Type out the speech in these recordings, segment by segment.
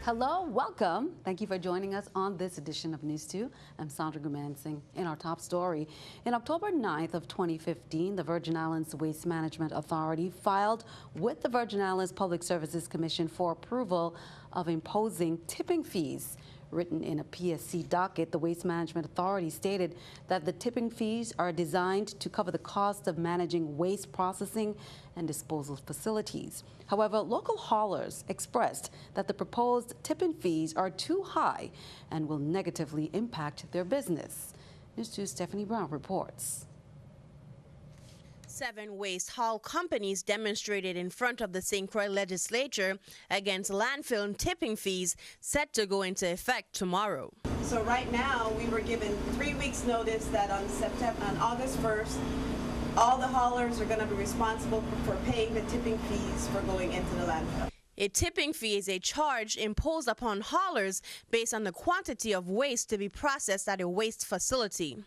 Hello, welcome. Thank you for joining us on this edition of News 2. I'm Sandra Gumansing. In our top story, in October 9th of 2015, the Virgin Islands Waste Management Authority filed with the Virgin Islands Public Services Commission for approval of imposing tipping fees. Written in a PSC docket, the Waste Management Authority stated that the tipping fees are designed to cover the cost of managing waste processing and disposal facilities. However, local haulers expressed that the proposed tipping fees are too high and will negatively impact their business. News 2's Stephanie Brown reports. 7 waste haul companies demonstrated in front of the St. Croix legislature against landfill tipping fees set to go into effect tomorrow. So right now we were given 3 weeks notice that on August 1st, all the haulers are going to be responsible for paying the tipping fees for going into the landfill. A tipping fee is a charge imposed upon haulers based on the quantity of waste to be processed at a waste facility.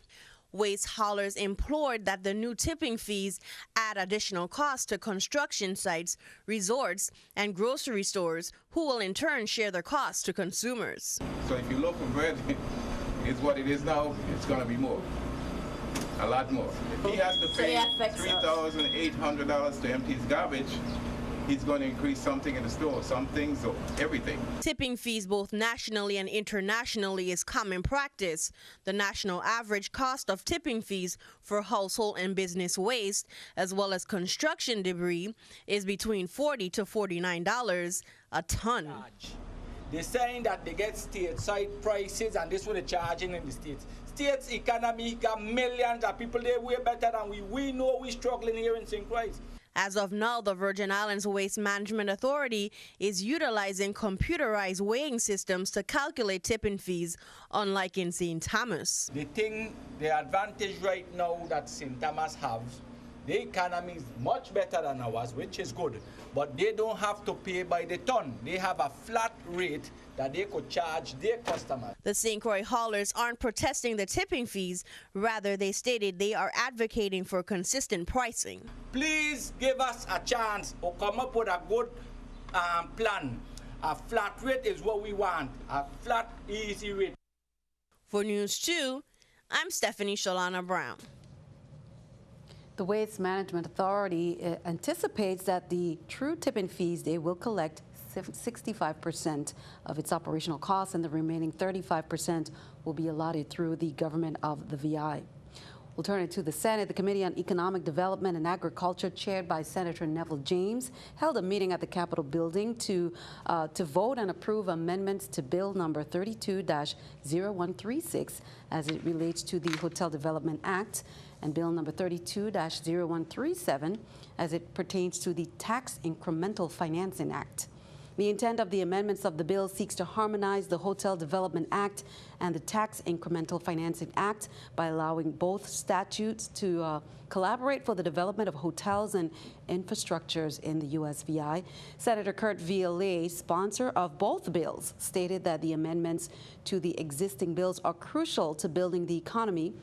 Waste haulers implored that the new tipping fees add additional costs to construction sites, resorts, and grocery stores, who will in turn share the costs to consumers. So if you look for bread, it's what it is now, it's going to be more. A lot more. If he has to pay $3,800 to empty his garbage, he's going to increase something in the store, some things or everything. Tipping fees both nationally and internationally is common practice. The national average cost of tipping fees for household and business waste, as well as construction debris, is between $40 to $49 a ton. They're saying that they get stateside prices, and this is what they're charging in the states. States economy got millions of people there way better than we. We know we're struggling here in St. Croix. As of now, the Virgin Islands Waste Management Authority is utilizing computerized weighing systems to calculate tipping fees, unlike in St. Thomas. The advantage right now that St. Thomas have, the economy is much better than ours, which is good, but they don't have to pay by the ton. They have a flat rate that they could charge their customers. The St. Croix haulers aren't protesting the tipping fees. Rather, they stated they are advocating for consistent pricing. Please give us a chance or come up with a good plan. A flat rate is what we want, a flat, easy rate. For News 2, I'm Stephanie Shalana Brown. The Waste Management Authority anticipates that the true tipping fees they will collect 65% of its operational costs, and the remaining 35% will be allotted through the government of the VI. We'll turn it to the Senate. The Committee on Economic Development and Agriculture, chaired by Senator Neville James, held a meeting at the Capitol building to vote and approve amendments to Bill number 32-0136 as it relates to the Hotel Development Act, and Bill number 32-0137 as it pertains to the Tax Incremental Financing Act. The intent of the amendments of the bill seeks to harmonize the Hotel Development Act and the Tax Incremental Financing Act by allowing both statutes to collaborate for the development of hotels and infrastructures in the USVI. Senator Kurt Violet, sponsor of both bills, stated that the amendments to the existing bills are crucial to building the economy.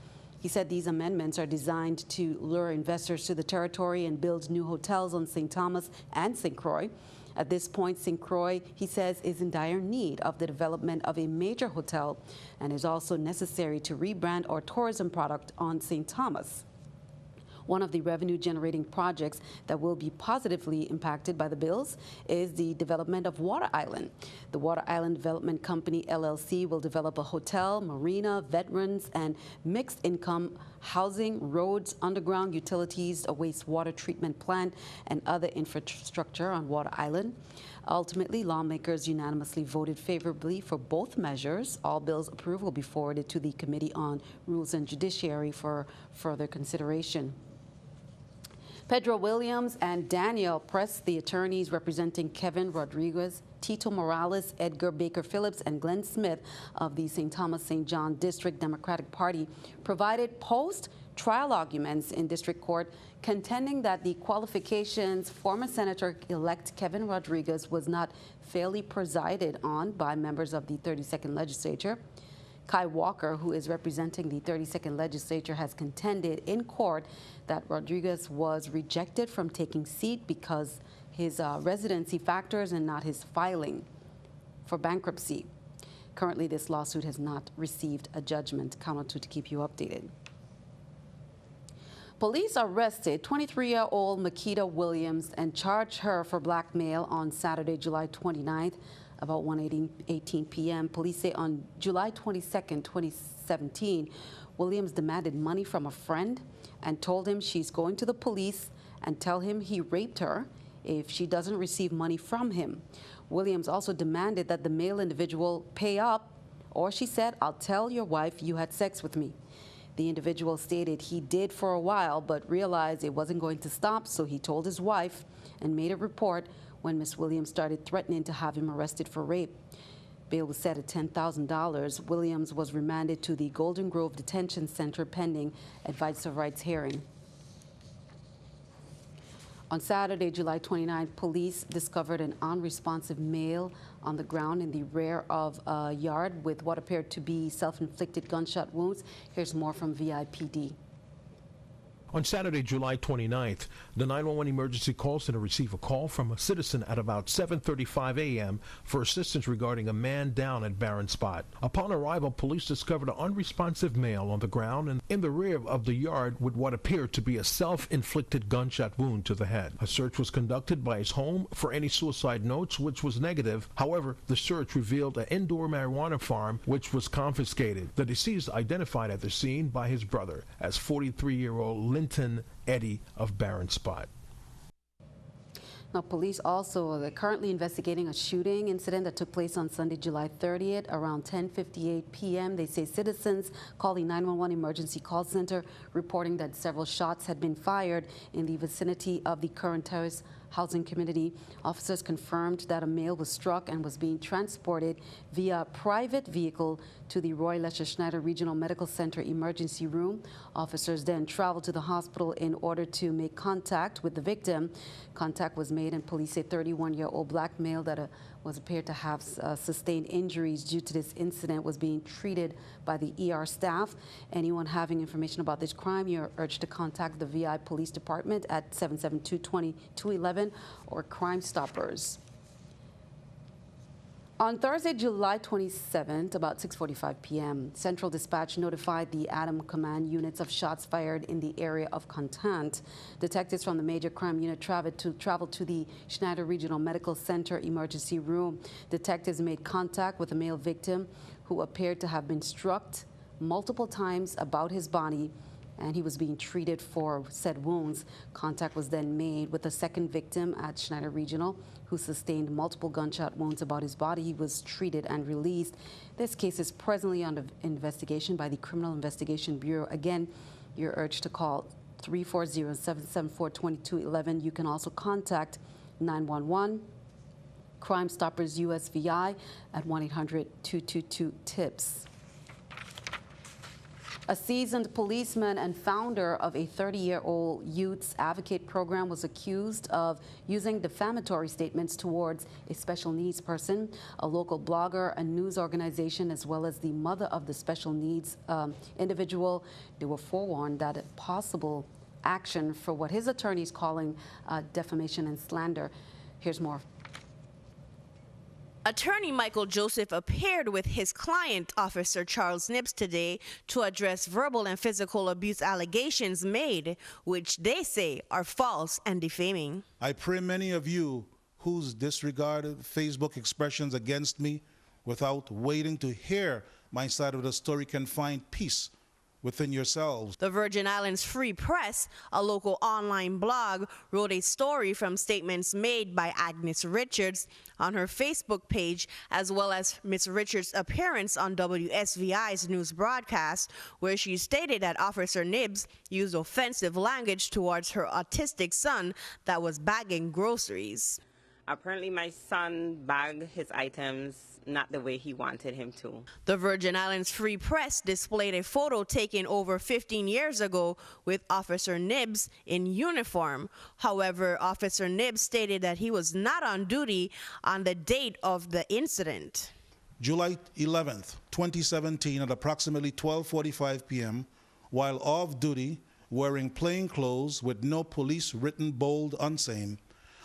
He said these amendments are designed to lure investors to the territory and build new hotels on St. Thomas and St. Croix. At this point, St. Croix, he says, is in dire need of the development of a major hotel and is also necessary to rebrand our tourism product on St. Thomas. One of the revenue-generating projects that will be positively impacted by the bills is the development of Water Island. The Water Island Development Company, LLC, will develop a hotel, marina, veterans, and mixed-income housing, roads, underground utilities, a wastewater treatment plant, and other infrastructure on Water Island. Ultimately, lawmakers unanimously voted favorably for both measures. All bills approved will be forwarded to the Committee on Rules and Judiciary for further consideration. Pedro Williams and Daniel Press, the attorneys representing Kevin Rodriguez, Tito Morales, Edgar Baker Phillips, and Glenn Smith of the St. Thomas St. John District Democratic Party, provided post-trial arguments in district court contending that the qualifications former Senator-elect Kevin Rodriguez was not fairly presided on by members of the 32nd Legislature. Kai Walker, who is representing the 32nd Legislature, has contended in court that Rodriguez was rejected from taking seat because his residency factors and not his filing. for bankruptcy. Currently, this lawsuit has not received a judgment. Count on to keep you updated. Police arrested 23-year-old Makita Williams and charged her for blackmail on Saturday, July 29th, about 1:18 p.m. Police say on July 22nd, 2017, Williams demanded money from a friend and told him she's going to the police and tell him he raped her if she doesn't receive money from him. Williams also demanded that the male individual pay up, or she said, "I'll tell your wife you had sex with me." The individual stated he did for a while, but realized it wasn't going to stop, so he told his wife and made a report when Miss Williams started threatening to have him arrested for rape. Bail was set at $10,000. Williams was remanded to the Golden Grove Detention Center pending advice of rights hearing. On Saturday, July 29th, police discovered an unresponsive male on the ground in the rear of a yard with what appeared to be self-inflicted gunshot wounds. Here's more from VIPD. On Saturday, July 29th, the 911 emergency call center received a call from a citizen at about 7:35 a.m. for assistance regarding a man down at Barren Spot. Upon arrival, police discovered an unresponsive male on the ground and in the rear of the yard with what appeared to be a self-inflicted gunshot wound to the head. A search was conducted by his home for any suicide notes, which was negative. However, the search revealed an indoor marijuana farm, which was confiscated. The deceased identified at the scene by his brother as 43-year-old Linton Eddy of Barren Spot. Now, police also are currently investigating a shooting incident that took place on Sunday, July 30th, around 10:58 p.m. They say citizens called the 911 emergency call center reporting that several shots had been fired in the vicinity of the current terrace housing community. Officers confirmed that a male was struck and was being transported via private vehicle to the Roy Lesher Schneider Regional Medical Center emergency room. Officers then traveled to the hospital in order to make contact with the victim. Contact was made, and police say 31-year-old black male that was appeared to have sustained injuries due to this incident was being treated by the ER staff. Anyone having information about this crime, you're urged to contact the VI Police Department at 772-2211 or Crime Stoppers. On Thursday, July 27th, about 6:45 p.m., Central Dispatch notified the Adam Command units of shots fired in the area of Contant. Detectives from the Major Crime Unit traveled to the Schneider Regional Medical Center emergency room. Detectives made contact with a male victim who appeared to have been struck multiple times about his body, and he was being treated for said wounds. Contact was then made with a second victim at Schneider Regional who sustained multiple gunshot wounds about his body. He was treated and released. This case is presently under investigation by the Criminal Investigation Bureau. Again, you're urged to call 340-774-2211. You can also contact 911, Crime Stoppers USVI at 1-800-222-TIPS. A seasoned policeman and founder of a 30-year-old Youth's Advocate program was accused of using defamatory statements towards a special needs person. A local blogger, a news organization, as well as the mother of the special needs individual, they were forewarned that a possible action for what his attorney is calling defamation and slander. Here's more. Attorney Michael Joseph appeared with his client, Officer Charles Nibbs, today to address verbal and physical abuse allegations made, which they say are false and defaming. I pray many of you who's disregarded Facebook expressions against me without waiting to hear my side of the story can find peace within yourselves. The Virgin Islands Free Press, a local online blog, wrote a story from statements made by Agnes Richards on her Facebook page, as well as Ms. Richards' appearance on WSVI's news broadcast, where she stated that Officer Nibbs used offensive language towards her autistic son that was bagging groceries. Apparently my son bagged his items not the way he wanted him to. The Virgin Islands Free Press displayed a photo taken over 15 years ago with Officer Nibbs in uniform. However, Officer Nibbs stated that he was not on duty on the date of the incident. July 11th, 2017 at approximately 12:45 p.m., while off duty, wearing plain clothes with no police written bold unseen,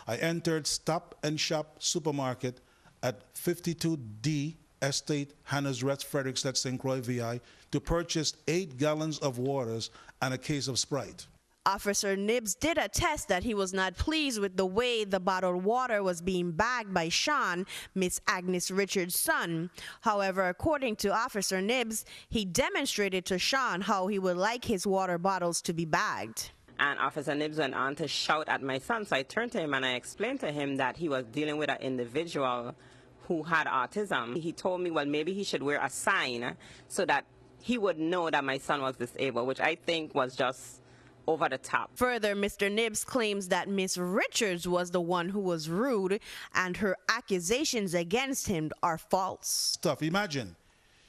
I entered Stop and Shop supermarket at 52D Estate, Hannah's Rest, Fredericksted, St. Croix, VI, to purchase 8 gallons of waters and a case of Sprite. Officer Nibbs did attest that he was not pleased with the way the bottled water was being bagged by Sean, Miss Agnes Richards' son. However, according to Officer Nibbs, he demonstrated to Sean how he would like his water bottles to be bagged. And Officer Nibbs went on to shout at my son. So I turned to him and I explained to him that he was dealing with an individual who had autism. He told me, well, maybe he should wear a sign so that he would know that my son was disabled, which I think was just over the top. Further, Mr. Nibbs claims that Miss Richards was the one who was rude and her accusations against him are false. Stuff. Imagine,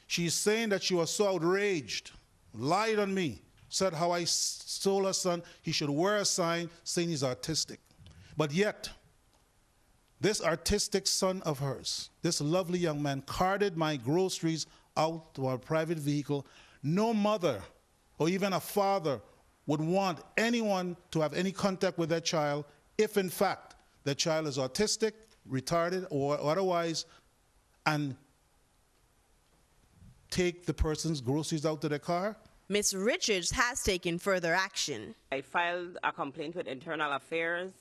she's saying that she was so outraged, lied on me, said how I told her son he should wear a sign saying he's autistic. But yet, this artistic son of hers, this lovely young man, carted my groceries out to our private vehicle. No mother or even a father would want anyone to have any contact with their child if, in fact, their child is autistic, retarded, or otherwise, and take the person's groceries out to their car. Miss Richards has taken further action. I filed a complaint with Internal Affairs,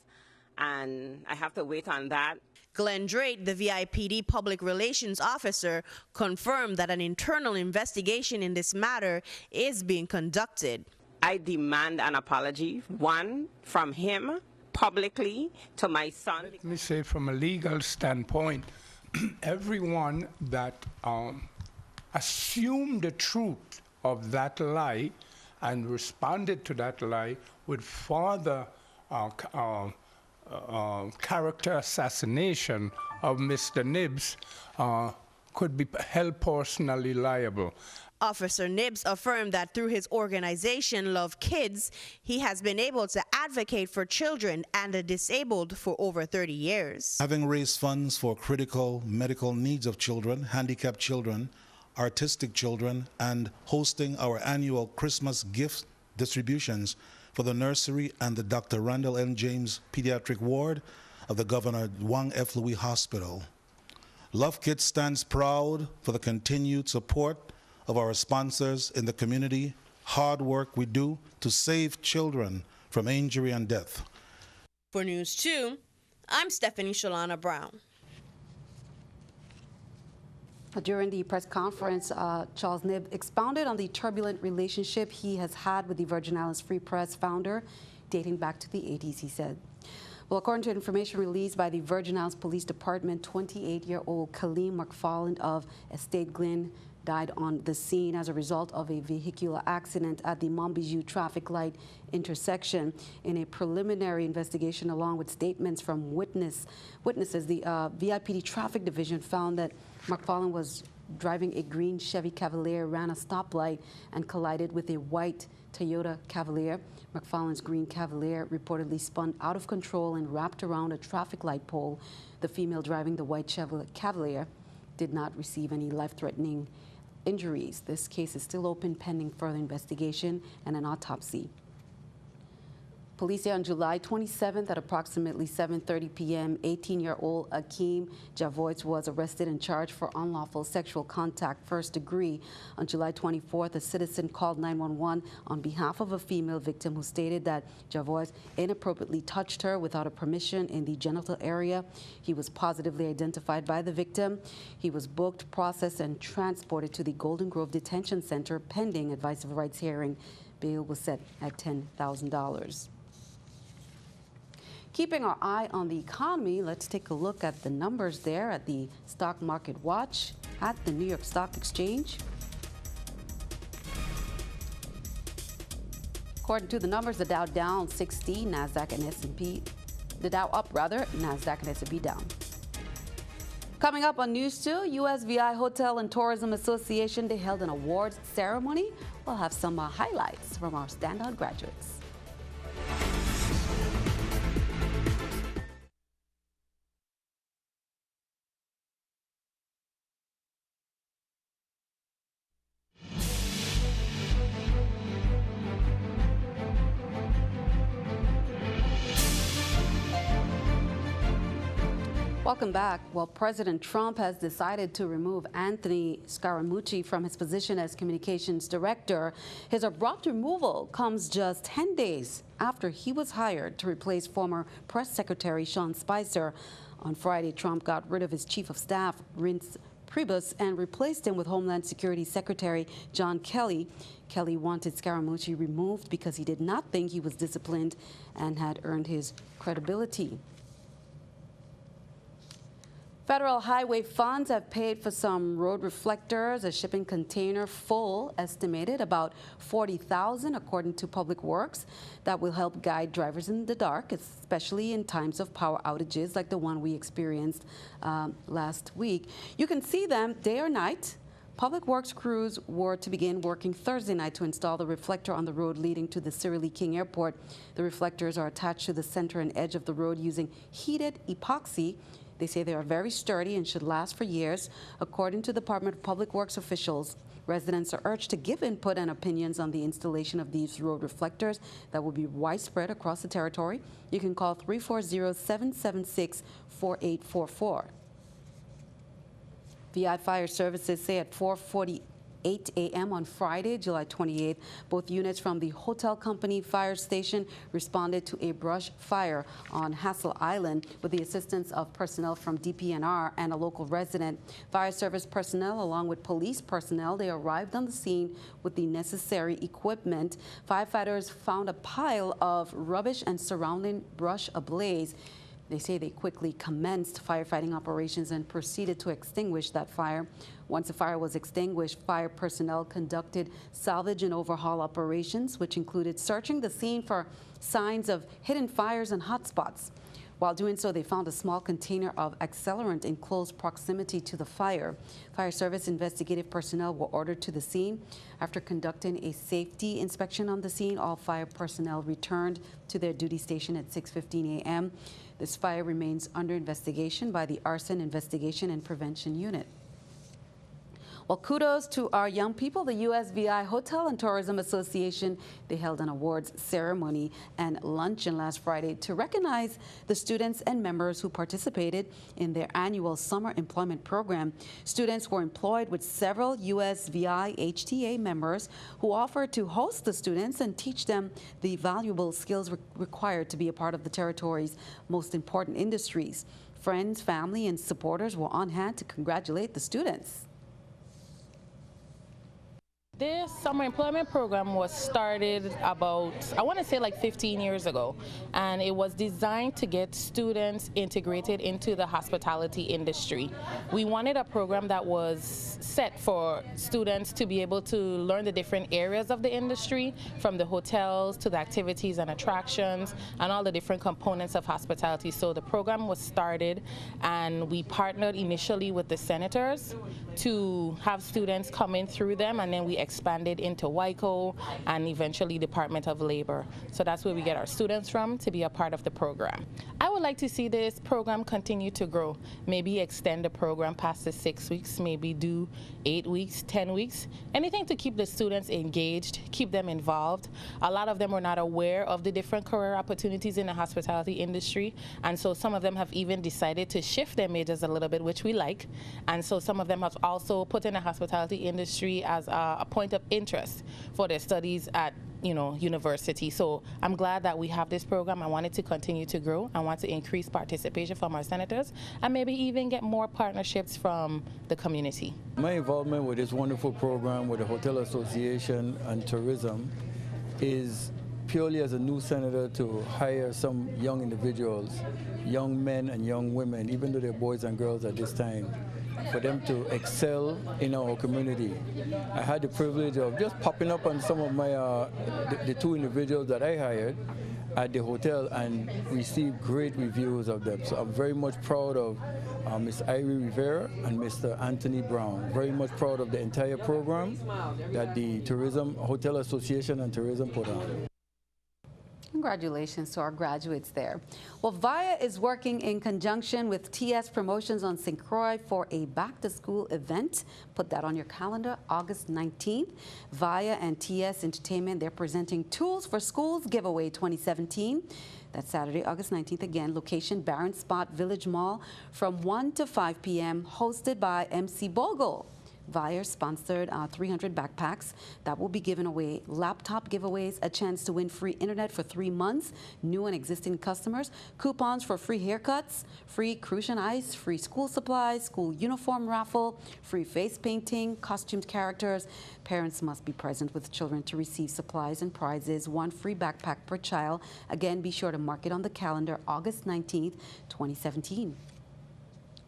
and I have to wait on that. Glenn Drake, the VIPD public relations officer, confirmed that an internal investigation in this matter is being conducted. I demand an apology, one, from him publicly to my son. Let me say from a legal standpoint, everyone that assumed the truth of that lie and responded to that lie with further character assassination of Mr. Nibbs could be held personally liable. Officer Nibbs affirmed that through his organization, Love Kids, he has been able to advocate for children and the disabled for over 30 years. Having raised funds for critical medical needs of children, handicapped children, artistic children, and hosting our annual Christmas gift distributions for the nursery and the Dr. Randall N. James Pediatric Ward of the Governor Wang F. Louis Hospital. Love Kids stands proud for the continued support of our sponsors in the community, hard work we do to save children from injury and death. For News 2, I'm Stephanie Shalana Brown. During the press conference, Charles Nibb expounded on the turbulent relationship he has had with the Virgin Islands Free Press founder, dating back to the 80s, he said. Well, according to information released by the Virgin Islands Police Department, 28-year-old Kaleem McFarland of Estate Glen died on the scene as a result of a vehicular accident at the Montbijou traffic light intersection. In a preliminary investigation, along with statements from witnesses, the VIPD Traffic Division found that McFarland was driving a green Chevy Cavalier, ran a stoplight, and collided with a white Toyota Cavalier. McFarland's green Cavalier reportedly spun out of control and wrapped around a traffic light pole. The female driving the white Cavalier did not receive any life-threatening injuries. This case is still open pending further investigation and an autopsy. Police say on July 27th at approximately 7:30 p.m., 18-year-old Akeem Javois was arrested and charged for unlawful sexual contact first degree. On July 24th, a citizen called 911 on behalf of a female victim who stated that Javois inappropriately touched her without her permission in the genital area. He was positively identified by the victim. He was booked, processed, and transported to the Golden Grove Detention Center pending advice of rights hearing. Bail was set at $10,000. Keeping our eye on the economy, let's take a look at the numbers there at the Stock Market Watch at the New York Stock Exchange. According to the numbers, the Dow down 60, NASDAQ and S&P. The Dow up, rather, NASDAQ and S&P down. Coming up on News 2, USVI Hotel and Tourism Association, they held an awards ceremony. We'll have some highlights from our standout graduates. Welcome back. Well, President Trump has decided to remove Anthony Scaramucci from his position as communications director. His abrupt removal comes just 10 days after he was hired to replace former press secretary Sean Spicer. On Friday, Trump got rid of his chief of staff, Reince Priebus, and replaced him with Homeland Security Secretary John Kelly. Kelly wanted Scaramucci removed because he did not think he was disciplined and had earned his credibility. Federal highway funds have paid for some road reflectors, a shipping container full, estimated about $40,000, according to Public Works, that will help guide drivers in the dark, especially in times of power outages like the one we experienced last week. You can see them day or night. Public Works crews were to begin working Thursday night to install the reflector on the road leading to the Cyril E. King Airport. The reflectors are attached to the center and edge of the road using heated epoxy. They say they are very sturdy and should last for years. According to the Department of Public Works officials, residents are urged to give input and opinions on the installation of these road reflectors that will be widespread across the territory. You can call 340-776-4844. VI Fire Services say at 4:48 a.m. on Friday, July 28th, both units from the Hotel Company Fire Station responded to a brush fire on Hassel Island with the assistance of personnel from DPNR and a local resident. Fire service personnel, along with police personnel, they arrived on the scene with the necessary equipment. Firefighters found a pile of rubbish and surrounding brush ablaze. They say they quickly commenced firefighting operations and proceeded to extinguish that fire. Once the fire was extinguished, fire personnel conducted salvage and overhaul operations, which included searching the scene for signs of hidden fires and hotspots. While doing so, they found a small container of accelerant in close proximity to the fire. Fire service investigative personnel were ordered to the scene. After conducting a safety inspection on the scene, all fire personnel returned to their duty station at 6:15 a.m. This fire remains under investigation by the Arson Investigation and Prevention Unit. Well, kudos to our young people. The USVI Hotel and Tourism Association, they held an awards ceremony and luncheon last Friday to recognize the students and members who participated in their annual summer employment program. Students were employed with several USVI HTA members who offered to host the students and teach them the valuable skills required to be a part of the territory's most important industries. Friends, family, and supporters were on hand to congratulate the students. This summer employment program was started about, I want to say like 15 years ago, and it was designed to get students integrated into the hospitality industry. We wanted a program that was set for students to be able to learn the different areas of the industry, from the hotels to the activities and attractions and all the different components of hospitality. So the program was started, and we partnered initially with the senators to have students come in through them, and then we expanded into WICO and eventually Department of Labor. So that's where we get our students from to be a part of the program. I would like to see this program continue to grow. Maybe extend the program past the 6 weeks, maybe do 8 weeks, 10 weeks, anything to keep the students engaged, keep them involved. A lot of them were not aware of the different career opportunities in the hospitality industry, and so some of them have even decided to shift their majors a little bit, which we like. And so some of them have also put in the hospitality industry as a point of interest for their studies at university. So I'm glad that we have this program. I want it to continue to grow. I want to increase participation from our senators and maybe even get more partnerships from the community. My involvement with this wonderful program with the Hotel Association and Tourism is purely as a new senator to hire some young individuals, young men and young women, even though they're boys and girls at this time, for them to excel in our community. I had the privilege of just popping up on some of my the two individuals that I hired at the hotel and received great reviews of them. So I'm very much proud of Ms. Irie Rivera and Mr. Anthony Brown. Very much proud of the entire program that the Hotel Association and Tourism put on. Congratulations to our graduates there. Well, VIA is working in conjunction with TS Promotions on St. Croix for a back-to-school event. Put that on your calendar, August 19th. VIA and TS Entertainment, they're presenting Tools for Schools Giveaway 2017. That's Saturday, August 19th. Again, location Barron Spot Village Mall from 1 to 5 p.m. Hosted by MC Bogle. Vire-sponsored 300 backpacks that will be given away, laptop giveaways, a chance to win free internet for 3 months, new and existing customers, coupons for free haircuts, free Crucian ice, free school supplies, school uniform raffle, free face painting, costumed characters. Parents must be present with children to receive supplies and prizes, 1 free backpack per child. Again, be sure to mark it on the calendar, August 19th, 2017.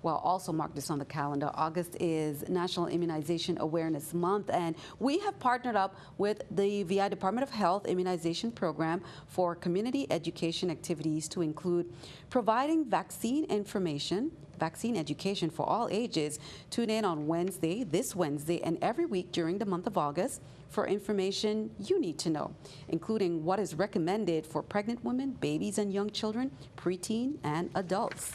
Well, also mark this on the calendar. August is National Immunization Awareness Month, and we have partnered up with the VI Department of Health Immunization Program for community education activities to include providing vaccine information, vaccine education for all ages. Tune in on Wednesday, this Wednesday, and every week during the month of August for information you need to know, including what is recommended for pregnant women, babies and young children, preteen, and adults.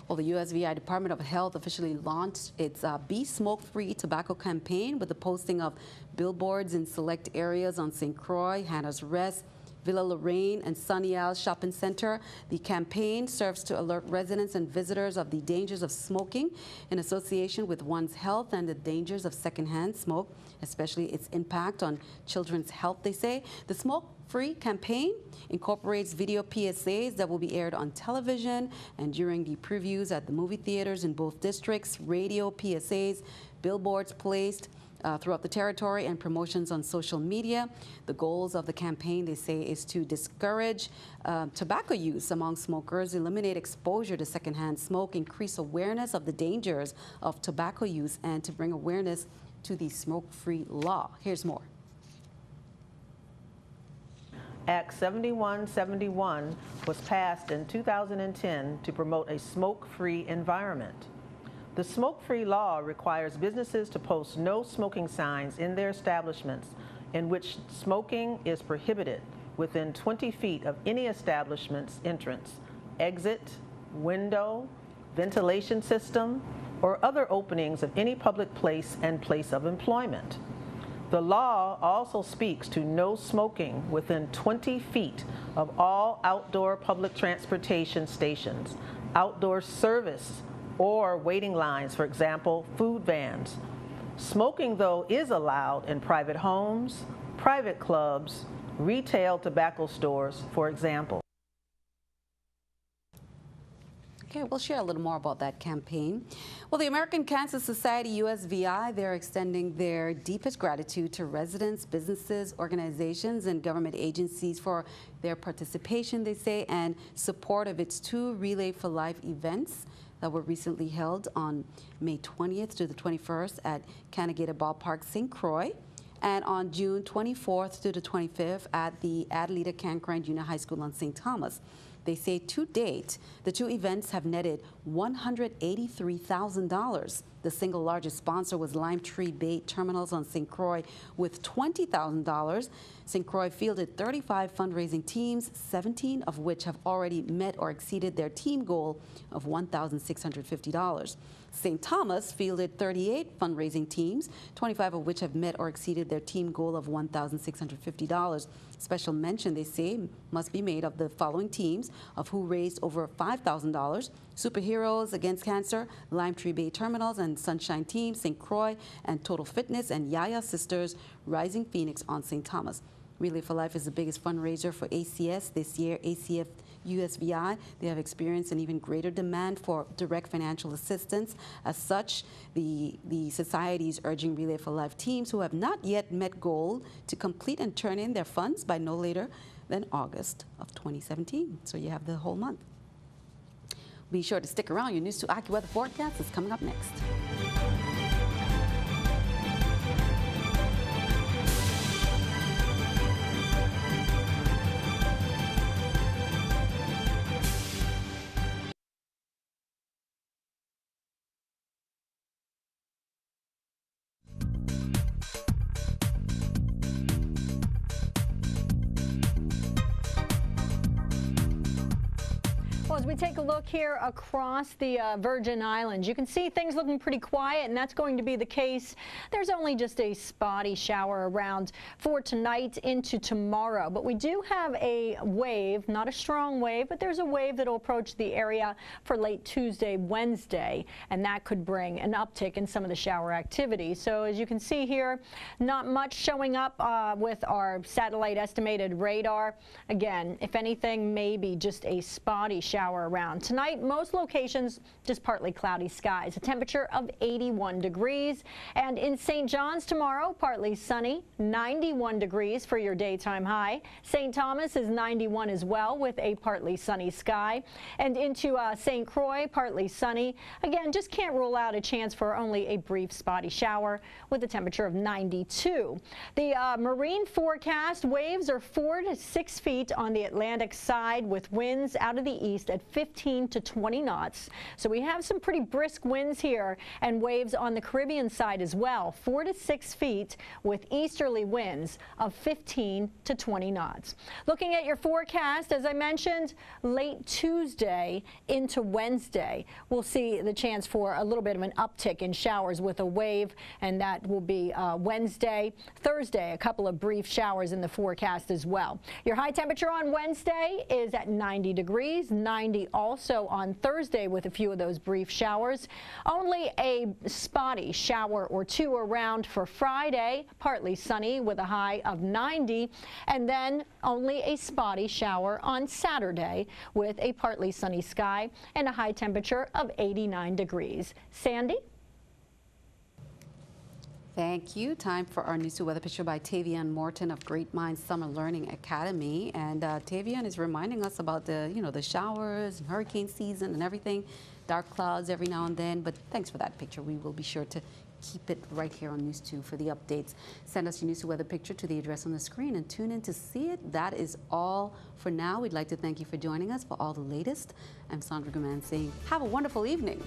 Well, the USVI Department of Health officially launched its Be Smoke-Free Tobacco campaign with the posting of billboards in select areas on St. Croix, Hannah's Rest, Villa Lorraine, and Sunny Isles Shopping Center. The campaign serves to alert residents and visitors of the dangers of smoking in association with one's health and the dangers of secondhand smoke, especially its impact on children's health, they say. The Smoke-Free campaign incorporates video PSAs that will be aired on television and during the previews at the movie theaters in both districts, radio PSAs, billboards placed throughout the territory, and promotions on social media. The goals of the campaign, they say, is to discourage tobacco use among smokers, eliminate exposure to secondhand smoke, increase awareness of the dangers of tobacco use, and to bring awareness to the smoke-free law. Here's more. Act 7171 was passed in 2010 to promote a smoke-free environment. The smoke-free law requires businesses to post no smoking signs in their establishments in which smoking is prohibited within 20 feet of any establishment's entrance, exit, window, ventilation system, or other openings of any public place and place of employment. The law also speaks to no smoking within 20 feet of all outdoor public transportation stations, outdoor service or waiting lines, for example, food vans. Smoking, though, is allowed in private homes, private clubs, retail tobacco stores, for example. Okay, we'll share a little more about that campaign. Well, the American Cancer Society, USVI, they're extending their deepest gratitude to residents, businesses, organizations, and government agencies for their participation, they say, and support of its 2 Relay for Life events that were recently held on May 20th to the 21st at Canagator Ballpark, St. Croix, and on June 24th to the 25th at the Adelita Cancrine Junior High School on St. Thomas. They say to date, the 2 events have netted $183,000. The single largest sponsor was Lime Tree Bay Terminals on St. Croix with $20,000. St. Croix fielded 35 fundraising teams, 17 of which have already met or exceeded their team goal of $1,650. St. Thomas fielded 38 fundraising teams, 25 of which have met or exceeded their team goal of $1,650. Special mention, they say, must be made of the following teams, of who raised over $5,000: Superheroes Against Cancer, Lime Tree Bay Terminals and Sunshine Team, St. Croix, and Total Fitness, and Yaya Sisters, Rising Phoenix on St. Thomas. Relay for Life is the biggest fundraiser for ACS this year. ACF USVI, they have experienced an even greater demand for direct financial assistance. As such, the society is urging Relay for Life teams who have not yet met goal to complete and turn in their funds by no later than August of 2017. So you have the whole month. Be sure to stick around. Your News 2 AccuWeather forecast is coming up next. Well, as we take a look here across the Virgin Islands, you can see things looking pretty quiet, and that's going to be the case. There's only just a spotty shower around for tonight into tomorrow, but we do have a wave, not a strong wave, but there's a wave that will approach the area for late Tuesday, Wednesday, and that could bring an uptick in some of the shower activity. So as you can see here, not much showing up with our satellite estimated radar. Again, if anything, maybe just a spotty shower around. Tonight, most locations just partly cloudy skies, a temperature of 81 degrees. And in St. John's tomorrow, partly sunny, 91 degrees for your daytime high. St. Thomas is 91 as well with a partly sunny sky. And into St. Croix, partly sunny. Again, just can't rule out a chance for only a brief spotty shower with a temperature of 92. The marine forecast, waves are 4 to 6 feet on the Atlantic side with winds out of the east at 15 to 20 knots. So we have some pretty brisk winds here, and waves on the Caribbean side as well, 4 to 6 feet with easterly winds of 15 to 20 knots. Looking at your forecast, as I mentioned, late Tuesday into Wednesday, we'll see the chance for a little bit of an uptick in showers with a wave, and that will be Wednesday. Thursday, a couple of brief showers in the forecast as well. Your high temperature on Wednesday is at 90 degrees, 90 also on Thursday with a few of those brief showers. Only a spotty shower or two around for Friday, partly sunny with a high of 90, and then only a spotty shower on Saturday with a partly sunny sky and a high temperature of 89 degrees. Sandy? Thank you. Time for our News 2 weather picture by Tavian Morton of Great Minds Summer Learning Academy. And Tavian is reminding us about the, the showers and hurricane season and everything. Dark clouds every now and then. But thanks for that picture. We will be sure to keep it right here on News 2 for the updates. Send us your News 2 weather picture to the address on the screen and tune in to see it. That is all for now. We'd like to thank you for joining us for all the latest. I'm Sandra Guman saying have a wonderful evening.